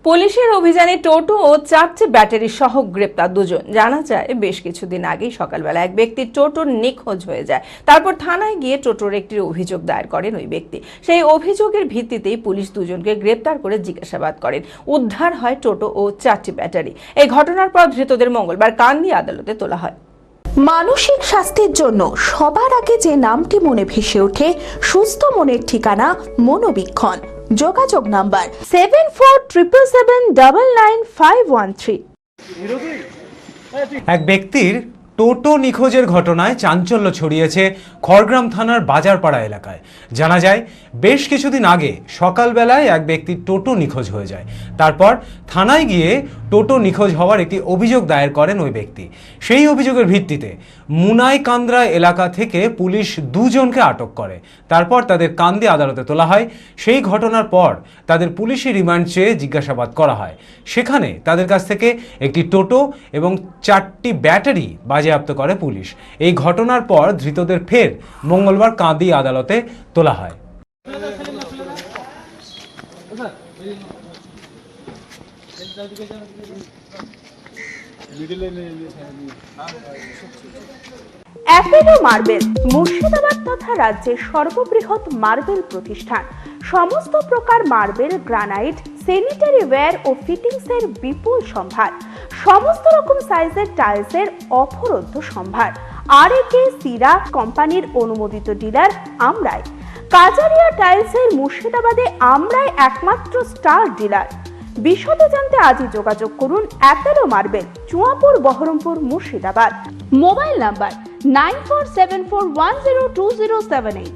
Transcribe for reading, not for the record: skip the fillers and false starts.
পুলিশের অভিযানে টোটো ও 4টি ব্যাটারি সহ গ্রেপ্তার দুজন। জানা যায় বেশ কিছুদিন আগেই সকালবেলা এক ব্যক্তির টোটো নিখোঁজ হয়ে যায়। তারপর থানায় গিয়ে টোটোর একটি অভিযোগ দায়ের করেন ওই ব্যক্তি। সেই অভিযোগের ভিত্তিতেই পুলিশ দুজনকে গ্রেপ্তার করে জিজ্ঞাসাবাদ করেন। উদ্ধার হয় টোটো ও 4টি ব্যাটারি। এই ঘটনার পর ধৃতদের মঙ্গলবার কান্দি আদালতে তোলা হয়। মানসিক স্বাস্থ্যের জন্য সবার আগে যে নামটি মনে ভেসে ওঠে, সুস্থ মনের ঠিকানা মনোবীক্ষণ। যোগাযোগ নাম্বার 7477799513। এক ব্যক্তির টোটো নিখোঁজের ঘটনায় চাঞ্চল্য ছড়িয়েছে খড়গ্রাম থানার বাজারপাড়া এলাকায়। জানা যায় বেশ কিছুদিন আগে সকালবেলায় এক ব্যক্তির টোটো নিখোঁজ হয়ে যায়। তারপর থানায় গিয়ে টোটো নিখোঁজ হওয়ার একটি অভিযোগ দায়ের করেন ওই ব্যক্তি। সেই অভিযোগের ভিত্তিতে মুনাইকান্দ্রা এলাকা থেকে পুলিশ দুজনকে আটক করে। তারপর তাদের কান্দি আদালতে তোলা হয়। সেই ঘটনার পর তাদের পুলিশি রিমান্ড চেয়ে জিজ্ঞাসাবাদ করা হয়। সেখানে তাদের কাছ থেকে একটি টোটো এবং 4টি ব্যাটারি বাজেয়াপ্ত করে পুলিশ। এই ঘটনার পর ধৃতদের ফের মঙ্গলবার কান্দি আদালতে তোলা হয়। অ্যাপেলো মার্বেল মুর্শিদাবাদ তথা রাজ্যের সর্ববৃহৎ মার্বেল প্রতিষ্ঠান। সমস্ত প্রকার মার্বেল, গ্রানাইট, স্যানিটারি ওয়্যার ও ফিটিংসের বিপুল সম্ভার। সমস্ত রকম সাইজের টাইলসের অফুরন্ত সম্ভার। আর.এ.কে সিরা কোম্পানির অনুমোদিত ডিলার আমরাই। কাজারিয়া টাইলসের মুর্শিদাবাদে আমরাই একমাত্র স্টার ডিলার। বিশদে জানতে আজই যোগাযোগ করুন Apollo marble, Chuapur, Baharampur, Murshidabad. Mobile number 9474102078।